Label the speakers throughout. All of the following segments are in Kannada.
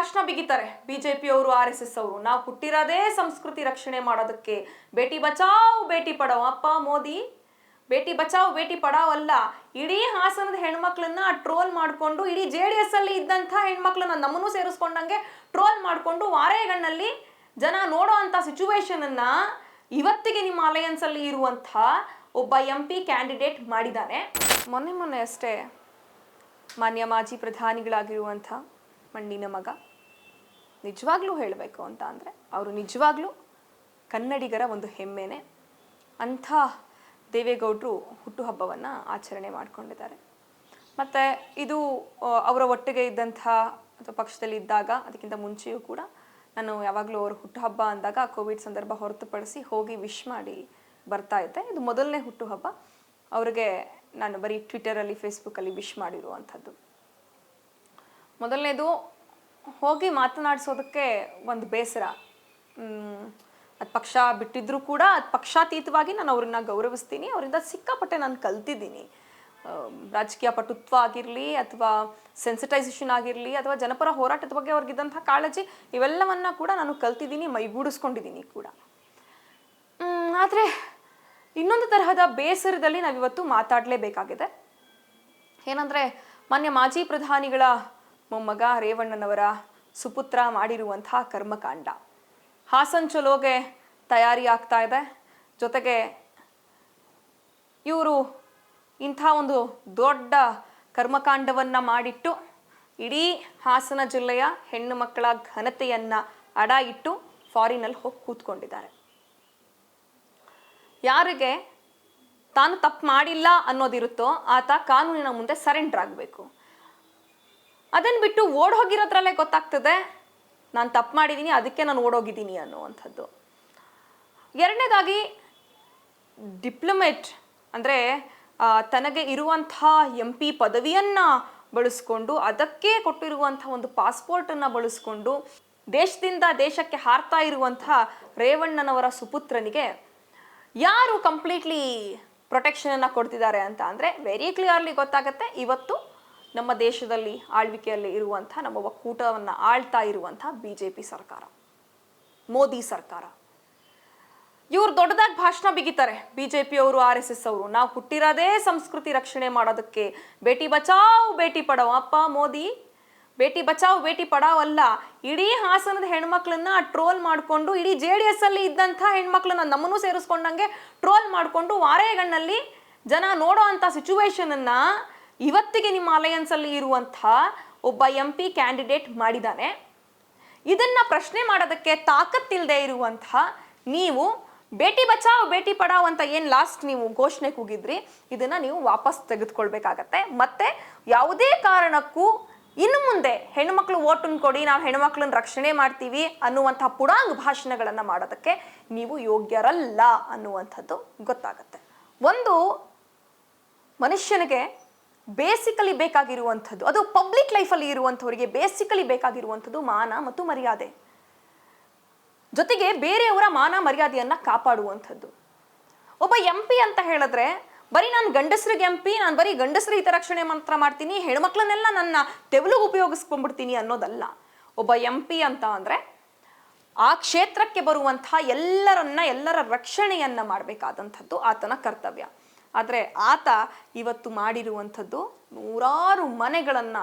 Speaker 1: ಭಾಷಣ ಬಿಗಿತಾರೆ ಬಿಜೆಪಿಯವರು RSS ಅವರು. ನಾವು ಹುಟ್ಟಿರೋದೇ ಸಂಸ್ಕೃತಿ ರಕ್ಷಣೆ ಮಾಡೋದಕ್ಕೆ. ಬೇಟಿ ಬಚಾವ್ ಬೇಟಿ ಪಡಾವ್. ಅಪ್ಪ ಮೋದಿ ಬೇಟಿ ಬಚಾವ್ ಬೇಟಿ ಪಡಾವ್ ಅಲ್ಲ, ಇಡೀ ಹಾಸನದ ಹೆಣ್ಮಕ್ಳನ್ನ ಟ್ರೋಲ್ ಮಾಡಿಕೊಂಡು, ಇಡೀ JDS ಅಲ್ಲಿ ಇದ್ದಂಥ ಹೆಣ್ಮಕ್ಳನ್ನ ನಮ್ಮನ್ನು ಸೇರಿಸ್ಕೊಂಡಂಗೆ ಟ್ರೋಲ್ ಮಾಡಿಕೊಂಡು ವಾರೇಗಣ್ಣಲ್ಲಿ ಜನ ನೋಡೋ ಅಂಥ ಸಿಚುವೇಶನ್ ಅನ್ನ ಇವತ್ತಿಗೆ ನಿಮ್ಮ ಅಲಯನ್ಸ್ ಅಲ್ಲಿ ಇರುವಂಥ ಒಬ್ಬ MP ಕ್ಯಾಂಡಿಡೇಟ್ ಮಾಡಿದ್ದಾನೆ. ಮೊನ್ನೆ ಅಷ್ಟೇ ಮಾನ್ಯ ಮಾಜಿ ಪ್ರಧಾನಿಗಳಾಗಿರುವಂಥ ಮಣ್ಣಿನ ಮಗ, ನಿಜವಾಗ್ಲೂ ಹೇಳಬೇಕು ಅಂತ ಅಂದರೆ ಅವರು ನಿಜವಾಗ್ಲೂ ಕನ್ನಡಿಗರ ಒಂದು ಹೆಮ್ಮೆನೆ. ಅಂಥ ದೇವೇಗೌಡರು ಹುಟ್ಟುಹಬ್ಬವನ್ನು ಆಚರಣೆ ಮಾಡಿಕೊಂಡಿದ್ದಾರೆ. ಮತ್ತು ಇದು ಅವರ ಒಟ್ಟಿಗೆ ಇದ್ದಂಥ ಅಥವಾ ಪಕ್ಷದಲ್ಲಿ ಇದ್ದಾಗ, ಅದಕ್ಕಿಂತ ಮುಂಚೆಯೂ ಕೂಡ ನಾನು ಯಾವಾಗಲೂ ಅವರು ಹುಟ್ಟುಹಬ್ಬ ಅಂದಾಗ ಕೋವಿಡ್ ಸಂದರ್ಭ ಹೊರತುಪಡಿಸಿ ಹೋಗಿ ವಿಶ್ ಮಾಡಿ ಬರ್ತಾ ಇದ್ದೆ. ಇದು ಮೊದಲನೇ ಹುಟ್ಟುಹಬ್ಬ. ಅವ್ರಿಗೆ ನಾನು ಬರೀ ಟ್ವಿಟರಲ್ಲಿ ಫೇಸ್ಬುಕ್ಕಲ್ಲಿ ವಿಶ್ ಮಾಡಿರುವಂಥದ್ದು. ಮೊದಲನೇದು ಹೋಗಿ ಮಾತನಾಡಿಸೋದಕ್ಕೆ ಒಂದು ಬೇಸರ. ಅದು ಪಕ್ಷ ಬಿಟ್ಟಿದ್ರೂ ಕೂಡ ಅದು ಪಕ್ಷಾತೀತವಾಗಿ ನಾನು ಅವ್ರನ್ನ ಗೌರವಿಸ್ತೀನಿ. ಅವರಿಂದ ಸಿಕ್ಕಾಪಟ್ಟೆ ನಾನು ಕಲ್ತಿದ್ದೀನಿ. ರಾಜಕೀಯ ಪಟುತ್ವ ಆಗಿರಲಿ, ಅಥವಾ ಸೆನ್ಸಿಟೈಸೇಷನ್ ಆಗಿರಲಿ, ಅಥವಾ ಜನಪರ ಹೋರಾಟದ ಬಗ್ಗೆ ಅವ್ರಿಗಿದ್ದಂಥ ಕಾಳಜಿ, ಇವೆಲ್ಲವನ್ನ ಕೂಡ ನಾನು ಕಲ್ತಿದ್ದೀನಿ, ಮೈಗೂಡಿಸ್ಕೊಂಡಿದ್ದೀನಿ ಕೂಡ. ಆದರೆ ಇನ್ನೊಂದು ತರಹದ ಬೇಸರದಲ್ಲಿ ನಾವಿವತ್ತು ಮಾತಾಡಲೇಬೇಕಾಗಿದೆ. ಏನಂದರೆ, ಮಾನ್ಯ ಮಾಜಿ ಪ್ರಧಾನಿಗಳ ಮೊಮ್ಮಗ ರೇವಣ್ಣನವರ ಸುಪುತ್ರ ಮಾಡಿರುವಂತಹ ಕರ್ಮಕಾಂಡ. ಹಾಸನ್ ಚಲೋಗೆ ತಯಾರಿ ಆಗ್ತಾ ಇದೆ. ಜೊತೆಗೆ ಇವರು ಇಂಥ ಒಂದು ದೊಡ್ಡ ಕರ್ಮಕಾಂಡವನ್ನು ಮಾಡಿಟ್ಟು ಇಡೀ ಹಾಸನ ಜಿಲ್ಲೆಯ ಹೆಣ್ಣು ಮಕ್ಕಳ ಘನತೆಯನ್ನು ಅಡ ಇಟ್ಟು ಫಾರಿನಲ್ಲಿ ಹೋಗಿ ಕೂತ್ಕೊಂಡಿದ್ದಾರೆ. ಯಾರಿಗೆ ತಾನು ತಪ್ಪು ಮಾಡಿಲ್ಲ ಅನ್ನೋದಿರುತ್ತೋ ಆತ ಕಾನೂನಿನ ಮುಂದೆ ಸರೆಂಡರ್ ಆಗಬೇಕು. ಅದನ್ನು ಬಿಟ್ಟು ಓಡ್ ಹೋಗಿರೋದ್ರಲ್ಲೇ ಗೊತ್ತಾಗ್ತದೆ ನಾನು ತಪ್ಪು ಮಾಡಿದ್ದೀನಿ, ಅದಕ್ಕೆ ನಾನು ಓಡೋಗಿದ್ದೀನಿ ಅನ್ನುವಂಥದ್ದು. ಎರಡನೇದಾಗಿ, ಡಿಪ್ಲೊಮೇಟ್ ಅಂದರೆ ತನಗೆ ಇರುವಂಥ MP ಪದವಿಯನ್ನು ಬಳಸ್ಕೊಂಡು, ಅದಕ್ಕೆ ಕೊಟ್ಟಿರುವಂಥ ಒಂದು ಪಾಸ್ಪೋರ್ಟನ್ನು ಬಳಸ್ಕೊಂಡು ದೇಶದಿಂದ ದೇಶಕ್ಕೆ ಹಾರ್ತಾ ಇರುವಂಥ ರೇವಣ್ಣನವರ ಸುಪುತ್ರನಿಗೆ ಯಾರು ಕಂಪ್ಲೀಟ್ಲಿ ಪ್ರೊಟೆಕ್ಷನನ್ನು ಕೊಡ್ತಿದ್ದಾರೆ ಅಂತ ಅಂದರೆ ವೆರಿ ಕ್ಲಿಯರ್ಲಿ ಗೊತ್ತಾಗುತ್ತೆ. ಇವತ್ತು ನಮ್ಮ ದೇಶದಲ್ಲಿ ಆಳ್ವಿಕೆಯಲ್ಲಿ ಇರುವಂಥ, ನಮ್ಮ ಒಕ್ಕೂಟವನ್ನು ಆಳ್ತಾ ಇರುವಂಥ BJP ಸರ್ಕಾರ, ಮೋದಿ ಸರ್ಕಾರ. ಇವರು ದೊಡ್ಡದಾಗಿ ಭಾಷಣ ಬಿಗಿತಾರೆ ಬಿಜೆಪಿಯವರು RSS ಅವರು. ನಾವು ಹುಟ್ಟಿರೋದೇ ಸಂಸ್ಕೃತಿ ರಕ್ಷಣೆ ಮಾಡೋದಕ್ಕೆ. ಬೇಟಿ ಬಚಾವ್ ಬೇಟಿ ಪಡಾವ್. ಅಪ್ಪ ಮೋದಿ ಬೇಟಿ ಬಚಾವ್ ಬೇಟಿ ಪಡಾವ್ ಅಲ್ಲ, ಇಡೀ ಹಾಸನದ ಹೆಣ್ಮಕ್ಳನ್ನ ಟ್ರೋಲ್ ಮಾಡಿಕೊಂಡು, ಇಡೀ JDS ಅಲ್ಲಿ ಇದ್ದಂಥ ಹೆಣ್ಮಕ್ಳನ್ನ ನಮ್ಮನ್ನು ಸೇರಿಸ್ಕೊಂಡಂಗೆ ಟ್ರೋಲ್ ಮಾಡಿಕೊಂಡು ವಾರೇಗಣ್ಣಲ್ಲಿ ಜನ ನೋಡೋ ಅಂಥ ಸಿಚುವೇಶನ್ ಅನ್ನ ಇವತ್ತಿಗೆ ನಿಮ್ಮ ಅಲಯನ್ಸ್ ಅಲ್ಲಿ ಇರುವಂಥ ಒಬ್ಬ MP ಕ್ಯಾಂಡಿಡೇಟ್ ಮಾಡಿದ್ದಾನೆ. ಇದನ್ನ ಪ್ರಶ್ನೆ ಮಾಡೋದಕ್ಕೆ ತಾಕತ್ತಿಲ್ಲದೆ ಇರುವಂಥ ನೀವು ಬೇಟಿ ಬಚಾವ್ ಬೇಟಿ ಪಡಾವ್ ಅಂತ ಏನು ಲಾಸ್ಟ್ ನೀವು ಘೋಷಣೆ ಕೂಗಿದ್ರಿ, ಇದನ್ನ ನೀವು ವಾಪಸ್ ತೆಗೆದುಕೊಳ್ಬೇಕಾಗತ್ತೆ. ಮತ್ತೆ ಯಾವುದೇ ಕಾರಣಕ್ಕೂ ಇನ್ನು ಮುಂದೆ ಹೆಣ್ಮಕ್ಳು ಓಟನ್ನು ಕೊಡಿ, ನಾವು ಹೆಣ್ಮಕ್ಳನ್ನ ರಕ್ಷಣೆ ಮಾಡ್ತೀವಿ ಅನ್ನುವಂಥ ಪುಡಾಂಗ್ ಭಾಷಣಗಳನ್ನು ಮಾಡೋದಕ್ಕೆ ನೀವು ಯೋಗ್ಯರಲ್ಲ ಅನ್ನುವಂಥದ್ದು ಗೊತ್ತಾಗತ್ತೆ. ಒಂದು ಮನುಷ್ಯನಿಗೆ ಬೇಸಿಕಲಿ ಬೇಕಾಗಿರುವಂಥದ್ದು, ಅದು ಪಬ್ಲಿಕ್ ಲೈಫಲ್ಲಿ ಇರುವಂಥವರಿಗೆ ಬೇಸಿಕಲಿ ಬೇಕಾಗಿರುವಂಥದ್ದು ಮಾನ ಮತ್ತು ಮರ್ಯಾದೆ, ಜೊತೆಗೆ ಬೇರೆಯವರ ಮಾನ ಮರ್ಯಾದೆಯನ್ನು ಕಾಪಾಡುವಂಥದ್ದು. ಒಬ್ಬ MP ಅಂತ ಹೇಳಿದ್ರೆ ಬರೀ ನಾನು ಗಂಡಸರಿಗೆ MP, ನಾನು ಬರೀ ಗಂಡಸರ ಹಿತರಕ್ಷಣೆ ಮಾತ್ರ ಮಾಡ್ತೀನಿ, ಹೆಣ್ಮಕ್ಳನ್ನೆಲ್ಲ ನನ್ನ ತೆವಲಿಗೆ ಉಪಯೋಗಿಸ್ಕೊಂಡ್ಬಿಡ್ತೀನಿ ಅನ್ನೋದಲ್ಲ. ಒಬ್ಬ MP ಅಂತ ಅಂದರೆ ಆ ಕ್ಷೇತ್ರಕ್ಕೆ ಬರುವಂಥ ಎಲ್ಲರ ರಕ್ಷಣೆಯನ್ನು ಮಾಡಬೇಕಾದಂಥದ್ದು ಆತನ ಕರ್ತವ್ಯ. ಆದರೆ ಆತ ಇವತ್ತು ಮಾಡಿರುವಂಥದ್ದು ನೂರಾರು ಮನೆಗಳನ್ನು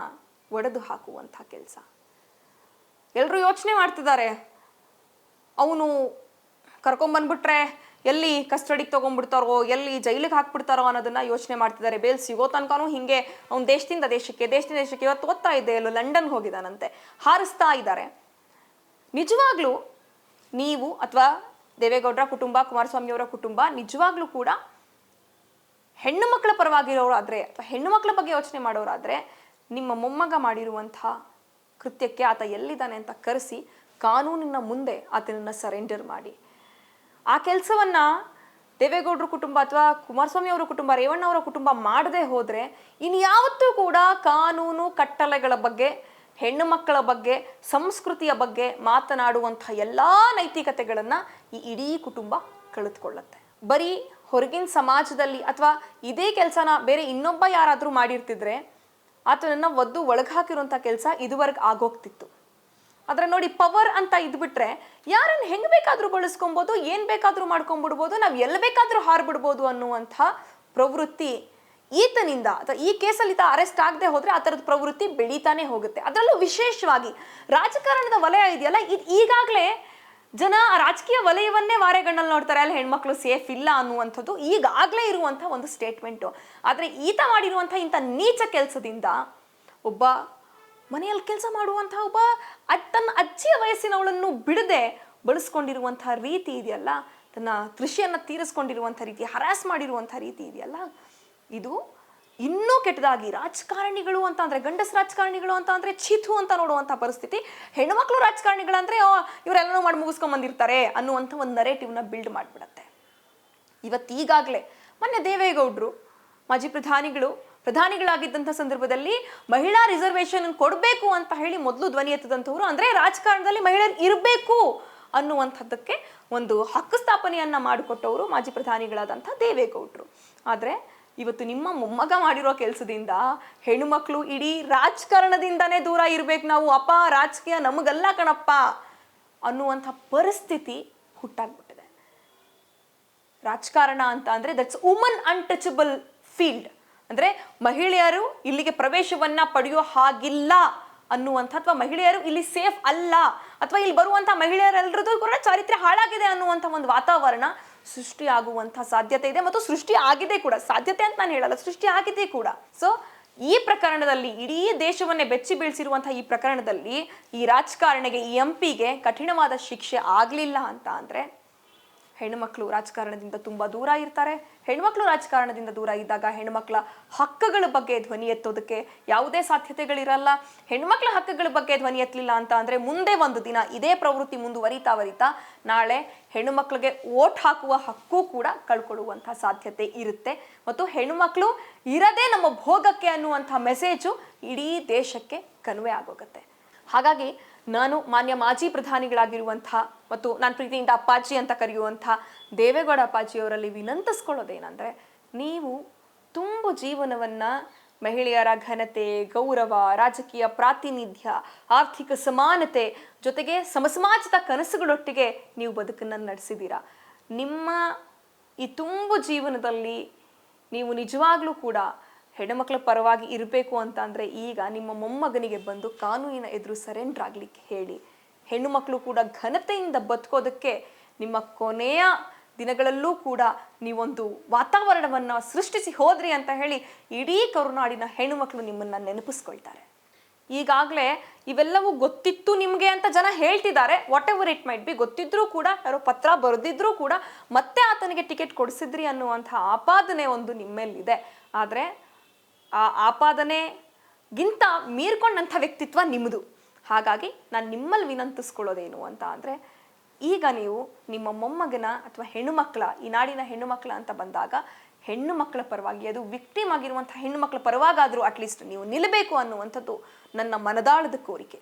Speaker 1: ಒಡೆದು ಹಾಕುವಂಥ ಕೆಲಸ. ಎಲ್ಲರೂ ಯೋಚನೆ ಮಾಡ್ತಿದ್ದಾರೆ, ಅವನು ಕರ್ಕೊಂಬಂದ್ಬಿಟ್ರೆ ಎಲ್ಲಿ ಕಸ್ಟಡಿಗೆ ತೊಗೊಂಡ್ಬಿಡ್ತಾರೋ, ಎಲ್ಲಿ ಜೈಲಿಗೆ ಹಾಕ್ಬಿಡ್ತಾರೋ ಅನ್ನೋದನ್ನ ಯೋಚನೆ ಮಾಡ್ತಿದ್ದಾರೆ. ಬೇಲ್ ಸಿಗೋ ತನಕನೂ ಹಿಂಗೆ ಅವ್ನು ದೇಶದಿಂದ ದೇಶಕ್ಕೆ ಇವತ್ತು ಓದ್ತಾ ಇದ್ದೆ, ಎಲ್ಲೋ ಲಂಡನ್ಗೆ ಹೋಗಿದ್ದಾನಂತೆ, ಹಾರಿಸ್ತಾ ಇದ್ದಾರೆ. ನಿಜವಾಗ್ಲೂ ನೀವು ಅಥವಾ ದೇವೇಗೌಡರ ಕುಟುಂಬ, ಕುಮಾರಸ್ವಾಮಿಯವರ ಕುಟುಂಬ ನಿಜವಾಗ್ಲೂ ಕೂಡ ಹೆಣ್ಣು ಮಕ್ಕಳ ಪರವಾಗಿರೋರಾದರೆ ಅಥವಾ ಹೆಣ್ಣು ಮಕ್ಕಳ ಬಗ್ಗೆ ಯೋಚನೆ ಮಾಡೋರಾದರೆ ನಿಮ್ಮ ಮೊಮ್ಮಗ ಮಾಡಿರುವಂಥ ಕೃತ್ಯಕ್ಕೆ ಆತ ಎಲ್ಲಿದ್ದಾನೆ ಅಂತ ಕರೆಸಿ ಕಾನೂನಿನ ಮುಂದೆ ಆತನನ್ನು ಸರೆಂಡರ್ ಮಾಡಿ. ಆ ಕೆಲಸವನ್ನು ದೇವೇಗೌಡರ ಕುಟುಂಬ ಅಥವಾ ಕುಮಾರಸ್ವಾಮಿ ಅವರ ಕುಟುಂಬ, ರೇವಣ್ಣ ಅವರ ಕುಟುಂಬ ಮಾಡದೆ ಹೋದರೆ ಇನ್ಯಾವತ್ತೂ ಕೂಡ ಕಾನೂನು ಕಟ್ಟಳೆಗಳ ಬಗ್ಗೆ, ಹೆಣ್ಣು ಮಕ್ಕಳ ಬಗ್ಗೆ, ಸಂಸ್ಕೃತಿಯ ಬಗ್ಗೆ ಮಾತನಾಡುವಂಥ ಎಲ್ಲ ನೈತಿಕತೆಗಳನ್ನು ಈ ಇಡೀ ಕುಟುಂಬ ಕಳೆದುಕೊಳ್ಳುತ್ತೆ. ಬರೀ ಹೊರಗಿನ ಸಮಾಜದಲ್ಲಿ ಅಥವಾ ಇದೇ ಕೆಲಸನ ಬೇರೆ ಇನ್ನೊಬ್ಬ ಯಾರಾದರೂ ಮಾಡಿರ್ತಿದ್ರೆ ಆತನನ್ನು ಒದ್ದು ಒಳಗೆ ಹಾಕಿರುವಂಥ ಕೆಲಸ ಇದುವರೆಗೆ ಆಗೋಗ್ತಿತ್ತು. ಆದ್ರೆ ನೋಡಿ ಪವರ್ ಅಂತ ಇದ್ಬಿಟ್ರೆ ಯಾರನ್ನ ಹೆಂಗ್ ಬೇಕಾದ್ರೂ ಬಳಸ್ಕೊಬೋದು, ಏನ್ ಬೇಕಾದ್ರೂ ಮಾಡ್ಕೊಂಡ್ಬಿಡ್ಬೋದು, ನಾವ್ ಎಲ್ಲಿ ಬೇಕಾದ್ರೂ ಹಾರ್ಬಿಡ್ಬೋದು ಅನ್ನುವಂಥ ಪ್ರವೃತ್ತಿ ಈತನಿಂದ ಅಥವಾ ಈ ಕೇಸಲ್ಲಿ ಈತ ಅರೆಸ್ಟ್ ಆಗದೆ ಹೋದ್ರೆ ಆ ಥರದ ಪ್ರವೃತ್ತಿ ಬೆಳೀತಾನೆ ಹೋಗುತ್ತೆ. ಅದರಲ್ಲೂ ವಿಶೇಷವಾಗಿ ರಾಜಕಾರಣದ ವಲಯ ಇದೆಯಲ್ಲ, ಈಗಾಗಲೇ ಜನ ಆ ರಾಜಕೀಯ ವಲಯವನ್ನೇ ವಾರೆಗಣ್ಣಲ್ಲಿ ನೋಡ್ತಾರೆ, ಅಲ್ಲಿ ಹೆಣ್ಮಕ್ಳು ಸೇಫ್ ಇಲ್ಲ ಅನ್ನುವಂಥದ್ದು ಈಗಾಗಲೇ ಇರುವಂಥ ಒಂದು ಸ್ಟೇಟ್ಮೆಂಟು. ಆದರೆ ಈತ ಮಾಡಿರುವಂಥ ಇಂಥ ನೀಚ ಕೆಲಸದಿಂದ ಒಬ್ಬ ಮನೆಯಲ್ಲಿ ಕೆಲಸ ಮಾಡುವಂಥ ಒಬ್ಬ ತನ್ನ ಅಜ್ಜಿಯ ವಯಸ್ಸಿನವಳನ್ನು ಬಿಡದೆ ಬಳಸ್ಕೊಂಡಿರುವಂಥ ರೀತಿ ಇದೆಯಲ್ಲ, ತನ್ನ ಕೃಷಿಯನ್ನು ತೀರಿಸ್ಕೊಂಡಿರುವಂಥ ರೀತಿ, ಹರಾಸ್ ಮಾಡಿರುವಂಥ ರೀತಿ ಇದೆಯಲ್ಲ, ಇದು ಇನ್ನೂ ಕೆಟ್ಟದಾಗಿ ರಾಜಕಾರಣಿಗಳು ಅಂತ ಅಂದರೆ, ಗಂಡಸ ರಾಜಕಾರಣಿಗಳು ಅಂತ ಅಂದರೆ ಚೀತು ಅಂತ ನೋಡುವಂಥ ಪರಿಸ್ಥಿತಿ, ಹೆಣ್ಮಕ್ಳು ರಾಜಕಾರಣಿಗಳಂದರೆ ಇವರೆಲ್ಲನೂ ಮಾಡಿ ಮುಗಿಸ್ಕೊಂಡ್ ಬಂದಿರ್ತಾರೆ ಅನ್ನುವಂಥ ಒಂದು ನರೇಟಿವ್ನ ಬಿಲ್ಡ್ ಮಾಡಿಬಿಡತ್ತೆ. ಈಗಾಗಲೇ ಮೊನ್ನೆ ದೇವೇಗೌಡರು ಮಾಜಿ ಪ್ರಧಾನಿಗಳಾಗಿದ್ದಂಥ ಸಂದರ್ಭದಲ್ಲಿ ಮಹಿಳಾ ರಿಸರ್ವೇಶನ್ ಕೊಡಬೇಕು ಅಂತ ಹೇಳಿ ಮೊದಲು ಧ್ವನಿ ಎತ್ತದಂಥವ್ರು, ಅಂದರೆ ರಾಜಕಾರಣದಲ್ಲಿ ಮಹಿಳೆಯರು ಇರಬೇಕು ಅನ್ನುವಂಥದ್ದಕ್ಕೆ ಒಂದು ಹಕ್ಕು ಸ್ಥಾಪನೆಯನ್ನ ಮಾಡಿಕೊಟ್ಟವರು ಮಾಜಿ ಪ್ರಧಾನಿಗಳಾದಂಥ ದೇವೇಗೌಡರು. ಆದರೆ ಇವತ್ತು ನಿಮ್ಮ ಮೊಮ್ಮಗ ಮಾಡಿರೋ ಕೆಲಸದಿಂದ ಹೆಣ್ಣುಮಕ್ಳು ಇಡೀ ರಾಜಕಾರಣದಿಂದನೇ ದೂರ ಇರ್ಬೇಕು, ನಾವು ಅಪ್ಪ ರಾಜಕೀಯ ನಮಗಲ್ಲ ಕಣಪ್ಪ ಅನ್ನುವಂಥ ಪರಿಸ್ಥಿತಿ ಹುಟ್ಟಾಗ್ಬಿಟ್ಟಿದೆ. ರಾಜಕಾರಣ ಅಂತ ಅಂದ್ರೆ ದಟ್ಸ್ ವುಮನ್ ಅನ್ಟಚಬಲ್ ಫೀಲ್ಡ್, ಅಂದ್ರೆ ಮಹಿಳೆಯರು ಇಲ್ಲಿಗೆ ಪ್ರವೇಶವನ್ನ ಪಡೆಯೋ ಹಾಗಿಲ್ಲ ಅನ್ನುವಂಥ, ಅಥವಾ ಮಹಿಳೆಯರು ಇಲ್ಲಿ ಸೇಫ್ ಅಲ್ಲ, ಅಥವಾ ಇಲ್ಲಿ ಬರುವಂಥ ಮಹಿಳೆಯರೆಲ್ಲರದ್ದು ಕೂಡ ಚಾರಿತ್ರ್ಯ ಹಾಳಾಗಿದೆ ಅನ್ನುವಂಥ ಒಂದು ವಾತಾವರಣ ಸೃಷ್ಟಿಯಾಗುವಂಥ ಸಾಧ್ಯತೆ ಇದೆ, ಮತ್ತು ಸೃಷ್ಟಿ ಆಗಿದೆ ಕೂಡ. ಸಾಧ್ಯತೆ ಅಂತ ನಾನು ಹೇಳಲ್ಲ, ಸೃಷ್ಟಿ ಆಗಿದೆ ಕೂಡ. ಸೊ ಈ ಪ್ರಕರಣದಲ್ಲಿ ಇಡೀ ದೇಶವನ್ನೇ ಬೆಚ್ಚಿ ಬೀಳಿಸಿರುವಂತಹ ಈ ಪ್ರಕರಣದಲ್ಲಿ ಈ ರಾಜಕಾರಣಿಗೆ, ಈ ಎಂಪಿಗೆ ಕಠಿಣವಾದ ಶಿಕ್ಷೆ ಆಗಲಿಲ್ಲ ಅಂತ ಅಂದ್ರೆ ಹೆಣ್ಣುಮಕ್ಕಳು ರಾಜಕಾರಣದಿಂದ ತುಂಬಾ ದೂರ ಇರ್ತಾರೆ. ಹೆಣ್ಮಕ್ಳು ರಾಜಕಾರಣದಿಂದ ದೂರ ಇದ್ದಾಗ ಹೆಣ್ಮಕ್ಳ ಹಕ್ಕುಗಳ ಬಗ್ಗೆ ಧ್ವನಿ ಎತ್ತೋದಕ್ಕೆ ಯಾವುದೇ ಸಾಧ್ಯತೆಗಳಿರಲ್ಲ. ಹೆಣ್ಮಕ್ಳ ಹಕ್ಕುಗಳ ಬಗ್ಗೆ ಧ್ವನಿ ಎತ್ತಲಿಲ್ಲ ಅಂತ ಅಂದ್ರೆ ಮುಂದೆ ಒಂದು ದಿನ ಇದೇ ಪ್ರವೃತ್ತಿ ಮುಂದುವರಿತಾ ನಾಳೆ ಹೆಣ್ಣು ಮಕ್ಕಳಿಗೆ ವೋಟ್ ಹಾಕುವ ಹಕ್ಕು ಕೂಡ ಕಳ್ಕೊಳ್ಳುವಂತಹ ಸಾಧ್ಯತೆ ಇರುತ್ತೆ. ಮತ್ತು ಹೆಣ್ಣುಮಕ್ಳು ಇರದೇ ನಮ್ಮ ಭೋಗಕ್ಕೆ ಅನ್ನುವಂಥ ಮೆಸೇಜು ಇಡೀ ದೇಶಕ್ಕೆ ಕನ್ವೆ ಆಗೋಗುತ್ತೆ. ಹಾಗಾಗಿ ನಾನು ಮಾನ್ಯ ಮಾಜಿ ಪ್ರಧಾನಿಗಳಾಗಿರುವಂಥ ಮತ್ತು ನಾನು ಪ್ರೀತಿಯಿಂದ ಅಪ್ಪಾಜಿ ಅಂತ ಕರೆಯುವಂಥ ದೇವೇಗೌಡ ಅಪ್ಪಾಜಿಯವರಲ್ಲಿ ವಿನಂತಿಸ್ಕೊಳ್ಳೋದೇನೆಂದರೆ, ನೀವು ತುಂಬು ಜೀವನವನ್ನು ಮಹಿಳೆಯರ ಘನತೆ, ಗೌರವ, ರಾಜಕೀಯ ಪ್ರಾತಿನಿಧ್ಯ, ಆರ್ಥಿಕ ಸಮಾನತೆ ಜೊತೆಗೆ ಸಮಸಮಾಜದ ಕನಸುಗಳೊಟ್ಟಿಗೆ ನೀವು ಬದುಕನ್ನು ನಡೆಸಿದ್ದೀರಾ. ನಿಮ್ಮ ಈ ತುಂಬು ಜೀವನದಲ್ಲಿ ನೀವು ನಿಜವಾಗ್ಲೂ ಕೂಡ ಹೆಣ್ಣುಮಕ್ಕಳ ಪರವಾಗಿ ಇರಬೇಕು ಅಂತ ಅಂದರೆ ಈಗ ನಿಮ್ಮ ಮೊಮ್ಮಗನಿಗೆ ಬಂದು ಕಾನೂನಿನ ಎದುರು ಸರೆಂಡರ್ ಆಗಲಿಕ್ಕೆ ಹೇಳಿ. ಹೆಣ್ಣು ಮಕ್ಕಳು ಕೂಡ ಘನತೆಯಿಂದ ಬದುಕೋದಕ್ಕೆ ನಿಮ್ಮ ಕೊನೆಯ ದಿನಗಳಲ್ಲೂ ಕೂಡ ನೀವೊಂದು ವಾತಾವರಣವನ್ನು ಸೃಷ್ಟಿಸಿ ಹೋದ್ರಿ ಅಂತ ಹೇಳಿ ಇಡೀ ಕರುನಾಡಿನ ಹೆಣ್ಣು ಮಕ್ಕಳು ನಿಮ್ಮನ್ನು ನೆನಪಿಸ್ಕೊಳ್ತಾರೆ. ಈಗಾಗಲೇ ಇವೆಲ್ಲವೂ ಗೊತ್ತಿತ್ತು ನಿಮಗೆ ಅಂತ ಜನ ಹೇಳ್ತಿದ್ದಾರೆ. What ever it might be, ಗೊತ್ತಿದ್ರೂ ಕೂಡ, ಯಾರೋ ಪತ್ರ ಬರೆದಿದ್ರೂ ಕೂಡ ಮತ್ತೆ ಆತನಿಗೆ ಟಿಕೆಟ್ ಕೊಡಿಸಿದ್ರಿ ಅನ್ನುವಂಥ ಆಪಾದನೆ ಒಂದು ನಿಮ್ಮೇಲಿದೆ. ಆದರೆ ಆ ಆಪಾದನೆಗಿಂತ ಮೀರ್ಕೊಂಡಂಥ ವ್ಯಕ್ತಿತ್ವ ನಿಮ್ಮದು. ಹಾಗಾಗಿ ನಾನು ನಿಮ್ಮಲ್ಲಿ ವಿನಂತಿಸ್ಕೊಳ್ಳೋದೇನು ಅಂತ ಅಂದರೆ, ಈಗ ನೀವು ನಿಮ್ಮ ಮೊಮ್ಮಗನ ಅಥವಾ ಹೆಣ್ಣುಮಕ್ಕಳ, ಈ ನಾಡಿನ ಹೆಣ್ಣುಮಕ್ಕಳ ಅಂತ ಬಂದಾಗ ಹೆಣ್ಣು ಮಕ್ಕಳ ಪರವಾಗಿ, ಅದು ವಿಕ್ಟಿಮ್ ಆಗಿರುವಂಥ ಹೆಣ್ಣು ಮಕ್ಕಳ ಪರವಾಗಾದರೂ ಅಟ್ಲೀಸ್ಟ್ ನೀವು ನಿಲ್ಲಬೇಕು ಅನ್ನುವಂಥದ್ದು ನನ್ನ ಮನದಾಳದ ಕೋರಿಕೆ.